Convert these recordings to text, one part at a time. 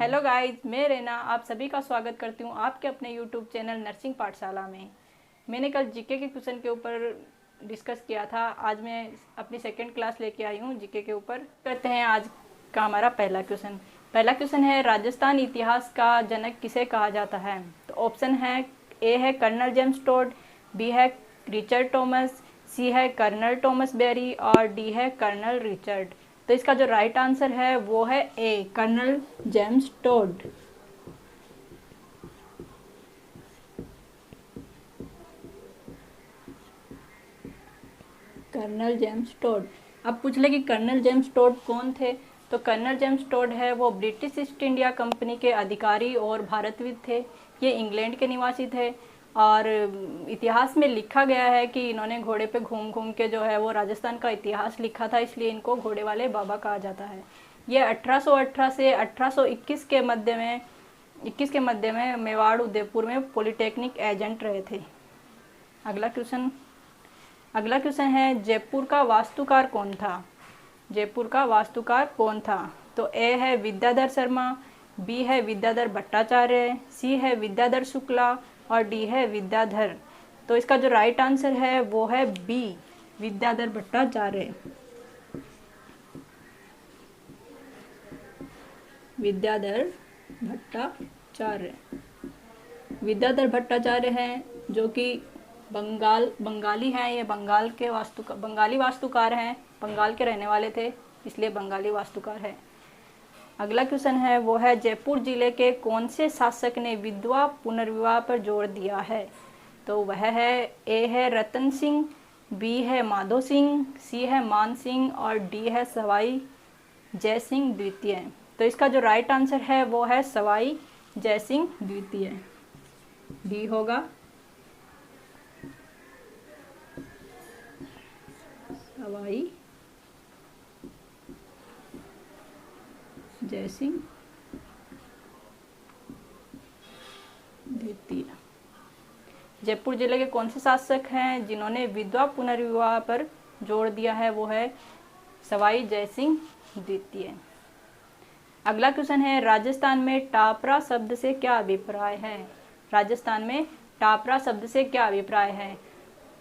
Hello guys, मैं रेना आप सभी का स्वागत करती हूँ आपके अपने यूट्यूब चैनल नर्सिंग पाठशाला में। मैंने कल जीके के क्वेश्चन के ऊपर डिस्कस किया था। आज मैं अपनी सेकंड क्लास लेके आई हूँ जीके के ऊपर। करते हैं आज का हमारा पहला क्वेश्चन है, राजस्थान इतिहास का जनक किसे कहा जाता है? तो ऑप्शन है, ए है कर्नल जेम्स टोड, बी है रिचर्ड थॉमस, सी है कर्नल थॉमस बेरी और डी है कर्नल रिचर्ड। तो इसका जो राइट आंसर है वो है A, colonel James Tod. Colonel James Tod. अब पूछ ले कि कर्नल जेम्स टोड कौन थे? तो कर्नल जेम्स टोड है वो ब्रिटिश ईस्ट इंडिया कंपनी के अधिकारी और भारतविद थे। ये इंग्लैंड के निवासी थे और इतिहास में लिखा गया है कि इन्होंने घोड़े पे घूम घूम के जो है वो राजस्थान का इतिहास लिखा था, इसलिए इनको घोड़े वाले बाबा कहा जाता है। ये 1818 से 1821 के मध्य में मेवाड़ उदयपुर में पॉलिटेक्निक एजेंट रहे थे। अगला क्वेश्चन है, जयपुर का वास्तुकार कौन था? जयपुर का वास्तुकार कौन था? तो ए है विद्याधर शर्मा, बी है विद्याधर भट्टाचार्य, सी है विद्याधर शुक्ला और डी है विद्याधर। तो इसका जो राइट आंसर है वो है बी, विद्याधर भट्टाचार्य। विद्याधर भट्टाचार्य हैं जो कि बंगाली हैं। ये बंगाली वास्तुकार हैं, बंगाल के रहने वाले थे, इसलिए बंगाली वास्तुकार है। अगला क्वेश्चन है वो है, जयपुर जिले के कौन से शासक ने विधवा पुनर्विवाह पर जोर दिया है? तो वह है, ए है रतन सिंह, बी है माधो सिंह, सी है मान सिंह और डी है सवाई जय सिंह द्वितीय। तो इसका जो राइट आंसर है वो है सवाई जय सिंह द्वितीय, डी होगा। सवाई जय सिंह द्वितीय। जयपुर जिले के कौन से शासक हैं जिन्होंने विधवा पुनर्विवाह पर जोर दिया है? वो है सवाई जय सिंह द्वितीय। अगला क्वेश्चन है, राजस्थान में टापरा शब्द से क्या अभिप्राय है? राजस्थान में टापरा शब्द से क्या अभिप्राय है?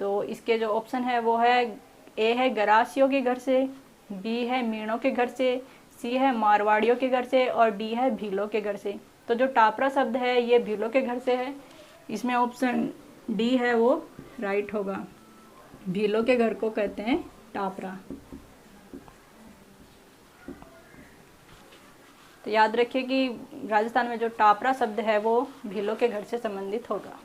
तो इसके जो ऑप्शन है वो है, ए है गरासियों के घर से, बी है मीणों के घर से, सी है मारवाड़ियों के घर से और डी है भीलों के घर से। तो जो टापरा शब्द है ये भीलों के घर से है, इसमें ऑप्शन डी है वो राइट होगा। भीलों के घर को कहते हैं टापरा। तो याद रखिए कि राजस्थान में जो टापरा शब्द है वो भीलों के घर से संबंधित होगा।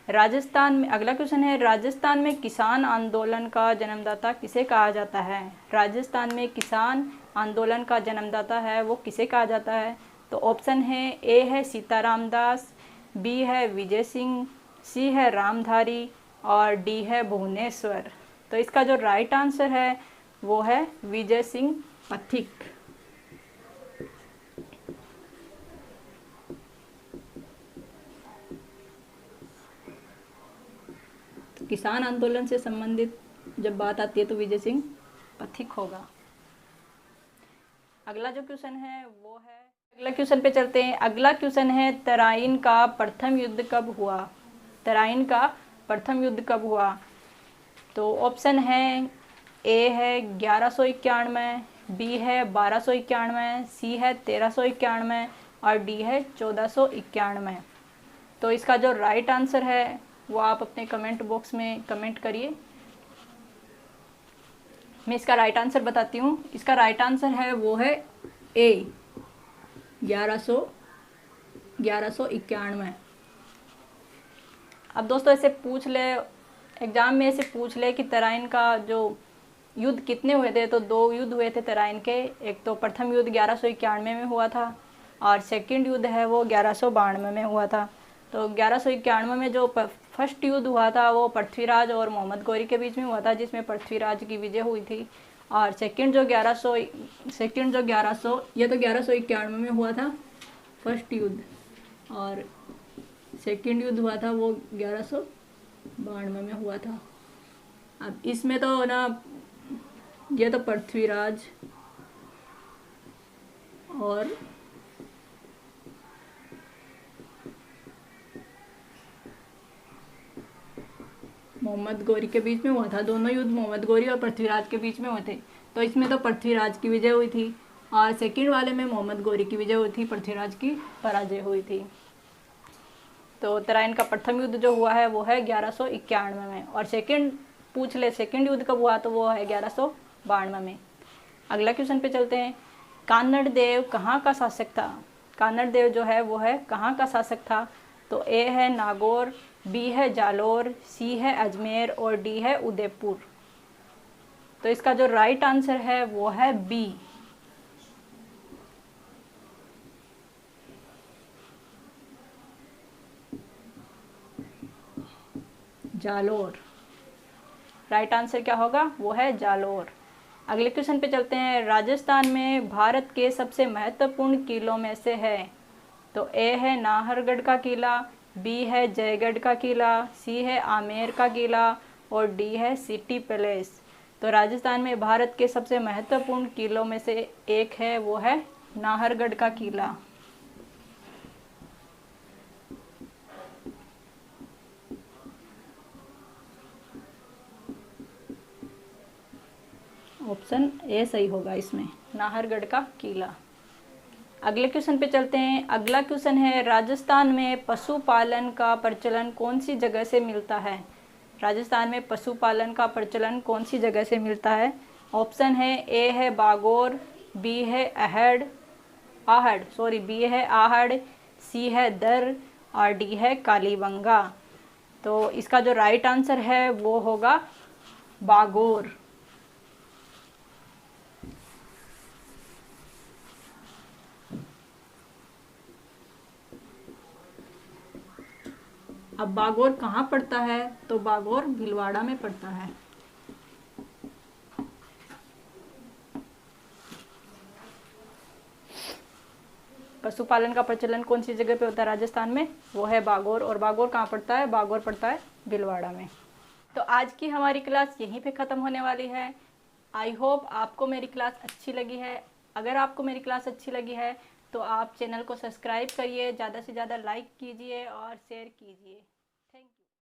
अगला क्वेश्चन है, राजस्थान में किसान आंदोलन का जन्मदाता किसे कहा जाता है? राजस्थान में किसान आंदोलन का जन्मदाता है वो किसे कहा जाता है? तो ऑप्शन है, ए है सीताराम दास, बी है विजय सिंह, सी है रामधारी और डी है भुवनेश्वर। तो इसका जो राइट आंसर है वो है विजय सिंह पथिक। किसान आंदोलन से संबंधित जब बात आती है तो विजय सिंह पथिक होगा। अगला जो क्वेश्चन है वो है, अगला क्वेश्चन पे चलते हैं। अगला क्वेश्चन है, तराइन का प्रथम युद्ध कब हुआ? तराइन का प्रथम युद्ध कब हुआ? तो ऑप्शन है, ए है 1191, बी है 1291, सी है 1391 और डी है 1491। तो इसका जो राइट आंसर है वो आप अपने कमेंट बॉक्स में कमेंट करिए। मैं इसका राइट आंसर बताती हूँ। इसका राइट आंसर है वो है ए, 1191। अब दोस्तों ऐसे पूछ ले, एग्जाम में ऐसे पूछ ले कि तराइन का जो युद्ध कितने हुए थे, तो 2 युद्ध हुए थे तराइन के। एक तो प्रथम युद्ध 1191 में हुआ था और सेकंड युद्ध है वो 1192 में हुआ था। तो 1191 में जो फर्स्ट युद्ध हुआ था वो पृथ्वीराज और मोहम्मद गौरी के बीच में हुआ था, जिसमें पृथ्वीराज की विजय हुई थी। और सेकंड जो 1100 ये तो 1191 में हुआ था फर्स्ट युद्ध, और सेकंड युद्ध हुआ था वो 1192 में हुआ था। अब इसमें तो ना, ये तो पृथ्वीराज और मोहम्मद गौरी के बीच में हुआ था। दोनों युद्ध मोहम्मद गौरी और पृथ्वीराज के बीच में हुए थे। तो इसमें तो पृथ्वीराज की विजय हुई थी और सेकंड वाले में मोहम्मद गौरी की विजय हुई थी, पृथ्वीराज की पराजय हुई थी। तो तराइन का प्रथम युद्ध जो हुआ है वो है 1191 में, और सेकंड पूछ ले सेकंड युद्ध कब हुआ तो वो है 1192 में। अगला क्वेश्चन पे चलते हैं। कान्नड़ देव कहाँ का शासक था? कान्नड़ देव जो है वो है कहाँ का शासक था? तो ए है नागौर, बी है जालोर, सी है अजमेर और डी है उदयपुर। तो इसका जो राइट आंसर है वो है बी, जालोर। राइट आंसर क्या होगा? वो है जालोर। अगले क्वेश्चन पे चलते हैं। राजस्थान में भारत के सबसे महत्वपूर्ण किलों में से है। तो ए है नाहरगढ़ का किला, बी है जयगढ़ का किला, सी है आमेर का किला और डी है सिटी पैलेस। तो राजस्थान में भारत के सबसे महत्वपूर्ण किलों में से एक है, वो है नाहरगढ़ का किला। ऑप्शन ए सही होगा इसमें, नाहरगढ़ का किला। अगले क्वेश्चन पे चलते हैं। अगला क्वेश्चन है, राजस्थान में पशुपालन का प्रचलन कौन सी जगह से मिलता है? राजस्थान में पशुपालन का प्रचलन कौन सी जगह से मिलता है? ऑप्शन है ए है बागोर, बी है बी है आहड़, सी है दर और डी है कालीबंगा। तो इसका जो राइट आंसर है वो होगा बागोर। अब बागोर कहाँ पड़ता है? तो बागोर भीलवाड़ा में पड़ता है। पशुपालन का प्रचलन कौन सी जगह पे होता है राजस्थान में? वो है बागोर। और बागोर कहाँ पड़ता है? बागोर पड़ता है भीलवाड़ा में। तो आज की हमारी क्लास यहीं पे ख़त्म होने वाली है। आई होप आपको मेरी क्लास अच्छी लगी है। अगर आपको मेरी क्लास अच्छी लगी है तो आप चैनल को सब्सक्राइब करिए, ज़्यादा से ज़्यादा लाइक कीजिए और शेयर कीजिए।